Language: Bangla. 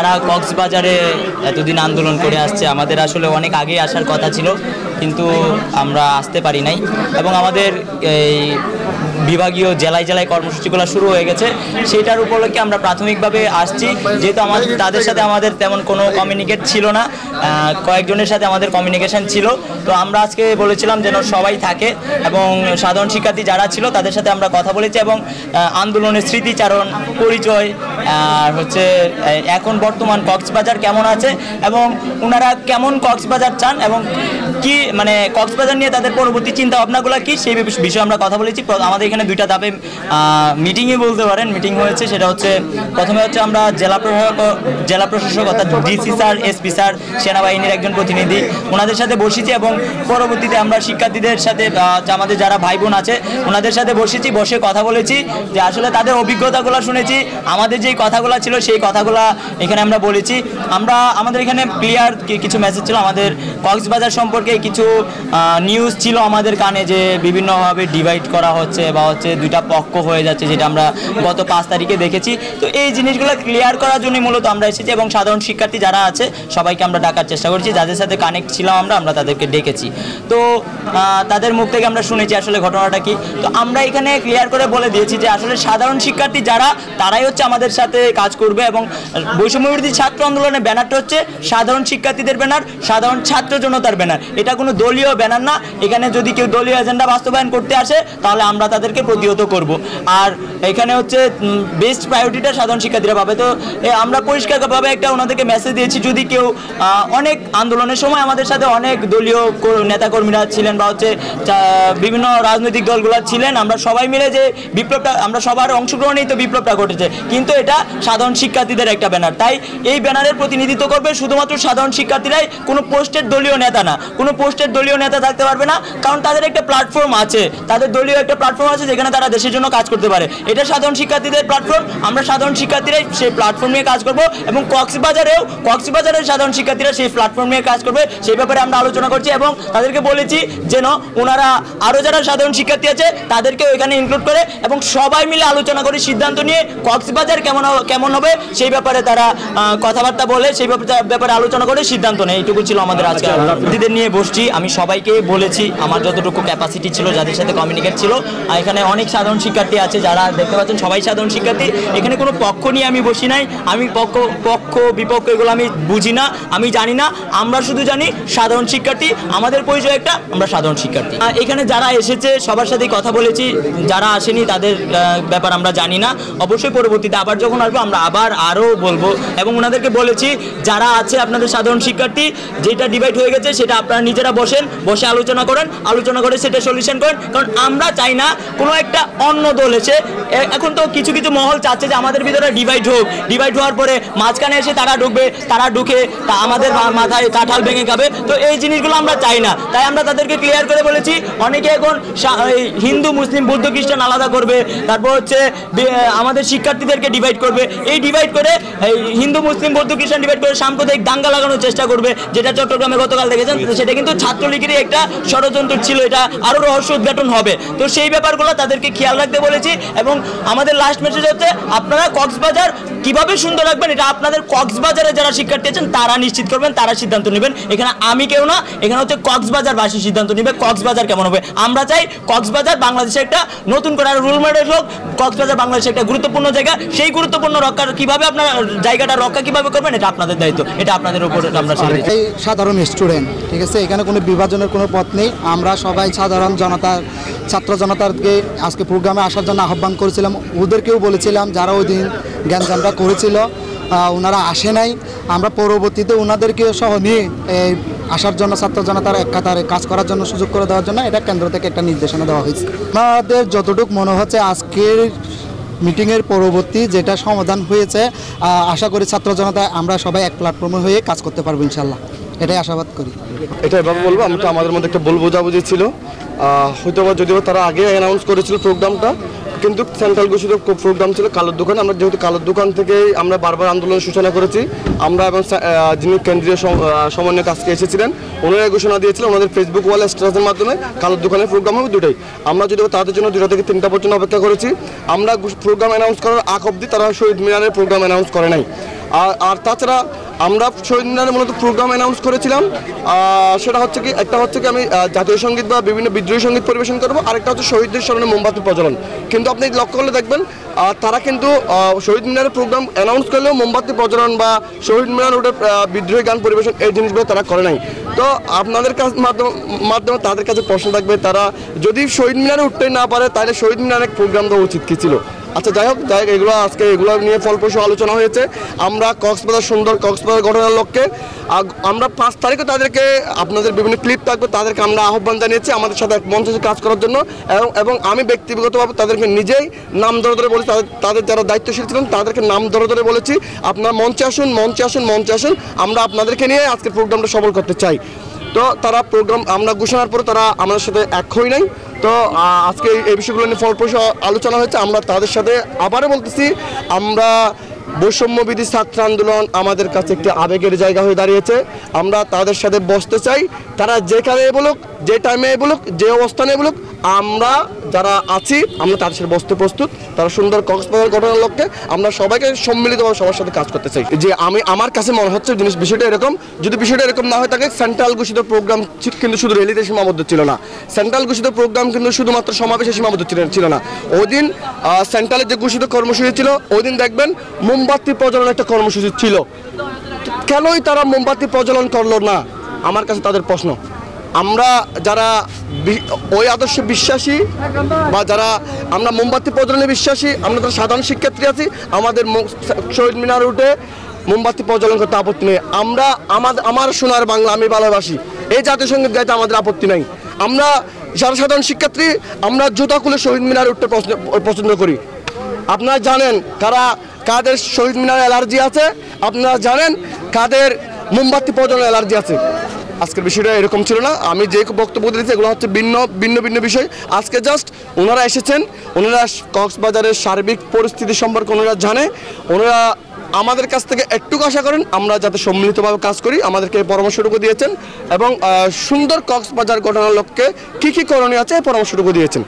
যারা কক্সবাজারে এতদিন আন্দোলন করে আসছে, আমাদের আসলে অনেক আগে আসার কথা ছিল, কিন্তু আমরা আসতে পারি নাই। এবং আমাদের এই বিভাগীয় জেলায় জেলায় কর্মসূচিগুলো শুরু হয়ে গেছে, সেটার উপলক্ষে আমরা প্রাথমিকভাবে আসছি। যেহেতু তাদের সাথে আমাদের তেমন কোনো কমিউনিকেট ছিল না, কয়েকজনের সাথে আমাদের কমিউনিকেশন ছিল, তো আমরা আজকে বলেছিলাম যেন সবাই থাকে এবং সাধারণ শিক্ষার্থী যারা ছিল তাদের সাথে আমরা কথা বলেছি এবং আন্দোলনের স্মৃতিচারণ, পরিচয়, আর হচ্ছে এখন বর্তমান কক্সবাজার কেমন আছে এবং ওনারা কেমন কক্সবাজার চান এবং কি মানে কক্সবাজার নিয়ে তাদের পরবর্তী চিন্তা ভাবনাগুলো কি, সেই বিষয়ে আমরা কথা বলেছি। আমাদের এখানে দুইটা ধাপে মিটিংই বলতে পারেন, মিটিং হয়েছে। সেটা হচ্ছে প্রথমে হচ্ছে আমরা জেলা প্রশাসক অর্থাৎ ডিসি স্যার, এসপি স্যার, সেনাবাহিনীর একজন প্রতিনিধি, ওনাদের সাথে বসেছি এবং পরবর্তীতে আমরা শিক্ষার্থীদের সাথে আমাদের যারা ভাই বোন আছে ওনাদের সাথে বসেছি, বসে কথা বলেছি যে আসলে তাদের অভিজ্ঞতাগুলো শুনেছি, আমাদের যেই কথাগুলো ছিল সেই কথাগুলো এখানে আমরা বলেছি। আমাদের এখানে ক্লিয়ার কিছু মেসেজ ছিল, আমাদের কক্সবাজার সম্পর্কে কিছু নিউজ ছিল আমাদের কানে যে বিভিন্নভাবে ডিভাইড করা হচ্ছে বা হচ্ছে দুইটা পক্ষ হয়ে যাচ্ছে, যেটা আমরা গত 5 তারিখে দেখেছি। তো এই জিনিসগুলো ক্লিয়ার করার জন্য মূলত আমরা এসেছি এবং সাধারণ শিক্ষার্থী যারা আছে সবাইকে আমরা ডাকার চেষ্টা করছি, যাদের সাথে কানেক্ট ছিলাম আমরা তাদেরকে ডেকেছি। তো তাদের মুখ থেকে আমরা শুনেছি আসলে ঘটনাটা কি। তো আমরা এখানে ক্লিয়ার করে বলে দিয়েছি যে আসলে সাধারণ শিক্ষার্থী যারা তারাই হচ্ছে আমাদের সাথে কাজ করবে এবং বৈষম্যবিরোধী ছাত্র আন্দোলনের ব্যানারটা হচ্ছে সাধারণ শিক্ষার্থীদের ব্যানার, সাধারণ ছাত্র জনতার ব্যানার। এটা কোনো দলীয় ব্যানার না। এখানে যদি কেউ দলীয় এজেন্ডা বাস্তবায়ন করতে আসে তাহলে আমরা তাদেরকে প্রতিহত করব। আর এখানে হচ্ছে বেস্ট প্রায়োরিটিটা সাধারণ শিক্ষার্থীরা পাবে। তো আমরা পরিষ্কারভাবে একটা ওনাদেরকে মেসেজ দিয়েছি, যদি কেউ অনেক আন্দোলনের সময় আমাদের সাথে অনেক দলীয় নেতাকর্মীরা ছিলেন বা হচ্ছে বিভিন্ন রাজনৈতিক দলগুলো ছিলেন, আমরা সবাই মিলে যে বিপ্লবটা, আমরা সবার অংশগ্রহণেই তো বিপ্লবটা ঘটেছে, কিন্তু এটা সাধারণ শিক্ষার্থীদের একটা ব্যানার। তাই এই ব্যানারের প্রতিনিধিত্ব করবে শুধুমাত্র সাধারণ শিক্ষার্থীরাই, কোনো পোস্টের দলীয় নেতা না, কোনো পোস্টের দলীয় নেতা থাকতে পারবে না, কারণ তাদের একটা প্ল্যাটফর্ম আছে, তাদের দলীয় একটা প্ল্যাটফর্ম আছে যেখানে তারা দেশের জন্য কাজ করতে পারে। এটা সাধারণ শিক্ষার্থীদের প্ল্যাটফর্ম, আমরা সাধারণ শিক্ষার্থীরাই সেই প্ল্যাটফর্ম নিয়ে কাজ করব এবং কক্সবাজারের সাধারণ শিক্ষার্থীরা সেই প্ল্যাটফর্ম নিয়ে কাজ করবে, সেই ব্যাপারে আমরা আলোচনা করছি এবং তাদেরকে বলেছি যেন ওনারা আরও যারা সাধারণ শিক্ষার্থী আছে তাদেরকেও এখানে ইনক্লুড করে এবং সবাই মিলে আলোচনা করে সিদ্ধান্ত নিয়ে কক্সবাজার কেমন হবে সেই ব্যাপারে তারা কথাবার্তা বলে, সেই ব্যাপারে আলোচনা করে সিদ্ধান্ত নেয়। এইটুকু ছিল আমাদের আজকে। দিদিদের নিয়ে বসছি, আমি সবাইকে বলেছি আমার যতটুকু ক্যাপাসিটি ছিল, যাদের সাথে কমিউনিকেট ছিল। আর এখানে অনেক সাধারণ শিক্ষার্থী আছে যারা দেখতে পাচ্ছেন, সবাই সাধারণ শিক্ষার্থী। এখানে কোনো পক্ষ নিয়ে আমি বসি নাই, আমি পক্ষ বিপক্ষ এগুলো আমি বুঝি না, আমি জানি না। আমরা শুধু জানি সাধারণ শিক্ষার্থী, আমাদের পরিচয় একটা, আমরা সাধারণ শিক্ষার্থী। এখানে যারা এসেছে সবার সাথেই কথা বলেছি, যারা আসেনি তাদের ব্যাপার আমরা জানি না। অবশ্যই পরবর্তীতে আবার যখন আসবো আমরা আরও বলবো এবং ওনাদেরকে বলেছি যারা আছে আপনাদের সাধারণ শিক্ষার্থী, যেটা ডিভাইড হয়ে গেছে সেটা আপনারা নিজেরা বসে আলোচনা করেন, আলোচনা করে সেটা সলিউশন করেন। কারণ আমরা চাই না কোনো একটা অন্য দল এসে, এখন তো কিছু কিছু মহল চাচ্ছে যে আমাদের ভিতরে ডিভাইড হোক, ডিভাইড হওয়ার পরে মাঝখানে এসে তারা ঢুকে তা আমাদের মাথায় কাঁঠাল ভেঙে খাবে। তো এই জিনিসগুলো আমরা চাই না, তাই আমরা তাদেরকে ক্লিয়ার করে বলেছি। অনেকে এখন হিন্দু মুসলিম বৌদ্ধ খ্রিস্টান আলাদা করবে, তারপর হচ্ছে আমাদের শিক্ষার্থীদেরকে ডিভাইড করবে, এই ডিভাইড করে হিন্দু মুসলিম বৌদ্ধ খ্রিস্টান ডিভাইড করে সাম্প্রদায়িক দাঙ্গা লাগানোর চেষ্টা করবে, যেটা চট্টগ্রামে গতকাল দেখেছেন। সেটা কিন্তু ছাত্রলীগেরই একটা ষড়যন্ত্র ছিল, এটা আরও রহস্য উদ্ঘাটন হবে। তো সেই ব্যাপারগুলো তাদেরকে খেয়াল রাখতে বলেছি এবং আমাদের লাস্ট মেসেজ হচ্ছে আপনারা কক্সবাজার কিভাবে সুন্দর রাখবেন এটা আপনাদের কক্সবাজারে যারা শিক্ষার্থী আছেন তারা নিশ্চিত করবেন, তারা সিদ্ধান্ত নেবেন। এখানে আমি কেউ না, এখানে হচ্ছে কক্সবাজারবাসী সিদ্ধান্ত নেবে কক্সবাজার কেমন হবে। আমরা চাই কক্সবাজার বাংলাদেশে একটা নতুন করে রুল মডেল হোক, কক্সবাজার বাংলাদেশে একটা গুরুত্বপূর্ণ জায়গা, সেই গুরুত্বপূর্ণ রক্ষার কিভাবে আপনার জায়গাটা রক্ষা কিভাবে করবেন এটা আপনাদের দায়িত্ব, এটা আপনাদের উপর আমরা সাধারণ স্টুডেন্ট, ঠিক আছে, এখানে কোনো বিভাজনের কোনো পথ নেই। আমরা সবাই সাধারণ ছাত্র জনতাকে আজকে প্রোগ্রামে আসার জন্য আহ্বান করেছিলাম, ওদেরকেও বলেছিলাম যারা ওই দিন জ্ঞানজামটা করেছিল ওনারা আসে নাই। আমরা পরবর্তীতে ওনাদেরকে সহ নিয়ে আসার জন্য ছাত্র জনতার এক কাতারে কাজ করার জন্য সুযোগ করে দেওয়ার জন্য এটা কেন্দ্র থেকে একটা নির্দেশনা দেওয়া হয়েছে। আমাদের যতটুকু মনে হচ্ছে আজকের মিটিংয়ের পরবর্তী যেটা সমাধান হয়েছে, আশা করি ছাত্র জনতা আমরা সবাই এক প্ল্যাটফর্মে হয়ে কাজ করতে পারবো ইনশাল্লাহ, এটাই আশাবাদ করি। এটা এভাবে বলবো, আমরা আমাদের মধ্যে একটা ভুল বোঝাবুঝি ছিল, হয়তো বা যদিও তারা আগে অ্যানাউন্স করেছিল প্রোগ্রামটা, কিন্তু সেন্ট্রাল ঘোষিত প্রোগ্রাম ছিল কালোর দোকান। আমরা যেহেতু কালোর দোকান থেকে আমরা বারবার আন্দোলনের সূচনা করেছি, আমরা এবং যিনি কেন্দ্রীয় সমন্বয়ক আজকে এসেছিলেন ওনারা ঘোষণা দিয়েছিলেন ওনাদের ফেসবুক ওয়ালে স্ট্যাটাসের মাধ্যমে কালোর দোকানের প্রোগ্রাম হবে দুটোই। আমরা যদিও তাদের জন্য 2টা থেকে 3টা পর্যন্ত অপেক্ষা করেছি। আমরা প্রোগ্রাম অ্যানাউন্স করার আগ অবধি তারা শহীদ মিনারের প্রোগ্রাম অ্যানাউন্স করে নাই। আর তাছাড়া আমরা শহীদ মিনারে মূলত প্রোগ্রাম অ্যানাউন্স করেছিলাম, সেটা হচ্ছে কি একটা হচ্ছে কি আমি জাতীয় সঙ্গীত বা বিভিন্ন বিদ্রোহী সঙ্গীত পরিবেশন করবো, আরেকটা হচ্ছে শহীদদের স্মরণে মোমবাতি প্রজ্বলন। কিন্তু আপনি লক্ষ্য করলে দেখবেন তারা কিন্তু শহীদ মিনারের প্রোগ্রাম অ্যানাউন্স করলেও মোমবাতি প্রজ্বলন বা শহীদ মিনার উঠে বিদ্রোহী গান পরিবেশন এই জিনিসগুলো তারা করে নাই। তো আপনাদের মাধ্যমে তাদের কাছে প্রশ্ন থাকবে, তারা যদি শহীদ মিনারে উঠতে না পারে তাহলে শহীদ মিনারের প্রোগ্রাম দেওয়া উচিত কি ছিল? আচ্ছা যাই হোক এগুলো আজকে এগুলো নিয়ে ফলপ্রসূ আলোচনা হয়েছে। আমরা কক্সবাজার ঘটনার লক্ষ্যে আমরা 5 তারিখে তাদেরকে আপনাদের বিভিন্ন ক্লিপ থাকবে, তাদেরকে আমরা আহ্বান জানিয়েছি আমাদের সাথে এক মঞ্চে কাজ করার জন্য। এবং আমি ব্যক্তিগতভাবে তাদেরকে নিজেই নাম ধরে বলেছি, তাদের যারা দায়িত্বশীল ছিলেন তাদেরকে নাম ধরে বলেছি আপনারা মঞ্চে আসুন, আমরা আপনাদেরকে নিয়ে আজকে প্রোগ্রামটা সফল করতে চাই। তো তারা প্রোগ্রাম আমরা ঘোষণার পরে তারা আমাদের সাথে এক হই নাই। তো আজকে এই বিষয়গুলো নিয়ে ফলপ্রসূ আলোচনা হয়েছে। আমরা তাদের সাথে আবারও বলতেছি, আমরা বৈষম্যবিধি ছাত্র আন্দোলন আমাদের কাছে একটি আবেগের জায়গা হয়ে দাঁড়িয়েছে। আমরা তাদের সাথে বসতে চাই, তারা যেখানে বলুক, যে টাইমে বলুক, যে অবস্থানে বলুক, আমরা যারা আছি আমরা তাদের সাথে বসতে প্রস্তুত। তারা সুন্দর কক্সবাজার ঘটনার লক্ষ্যে আমরা সবাইকে সম্মিলিতভাবে সবার সাথে কাজ করতে চাই। যে আমার কাছে মনে হচ্ছে বিষয়টা এরকম, যদি বিষয়টা এরকম না হয়ে থাকে, সেন্ট্রাল ঘোষিত প্রোগ্রাম কিন্তু শুধু র্যালিতে সীমাবদ্ধ ছিল না, সেন্ট্রাল ঘোষিত প্রোগ্রাম কিন্তু শুধুমাত্র সমাবেশে সীমাবদ্ধ ছিল না। ওই দিন সেন্ট্রালের যে ঘোষিত কর্মসূচি ছিল ওই দিন দেখবেন মোমবাতি প্রজ্বলন একটা কর্মসূচি ছিল। কেনই তারা মোমবাতি প্রজ্বলন করলো না? আমার কাছে তাদের প্রশ্ন। আমরা যারা ওই আদর্শে বিশ্বাসী বা যারা আমরা মোমবাতি প্রজ্বলনে বিশ্বাসী, আমরা যারা সাধারণ শিক্ষার্থী আছি, আমাদের শহীদ মিনার উঠে মোমবাতি প্রজ্বলন করতে আপত্তি নেই। আমরা আমার সোনার বাংলা আমি ভালোবাসি এই জাতীয় সঙ্গীত গাইতে আমাদের আপত্তি নাই। আমরা যারা সাধারণ শিক্ষার্থী আমরা জুতা খুলে শহীদ মিনার উঠতে পছন্দ করি। আপনারা জানেন কাদের শহীদ মিনার অ্যালার্জি আছে, আপনারা জানেন কাদের মোমবাতি প্রজ্বলন অ্যালার্জি আছে। আজকের বিষয়টা এরকম ছিল না। আমি যে বক্তব্য দিয়েছি এগুলো হচ্ছে ভিন্ন বিষয়। আজকে জাস্ট ওনারা এসেছেন, ওনারা কক্সবাজারের সার্বিক পরিস্থিতি সম্পর্কে ওনারা জানে, ওনারা আমাদের কাছ থেকে একটুকু আশা করেন আমরা যাতে সম্মিলিতভাবে কাজ করি। আমাদেরকে পরামর্শটুকু দিয়েছেন এবং সুন্দর কক্সবাজার ঘটনার লক্ষ্যে কী কী করণীয় আছে পরামর্শটুকু দিয়েছেন।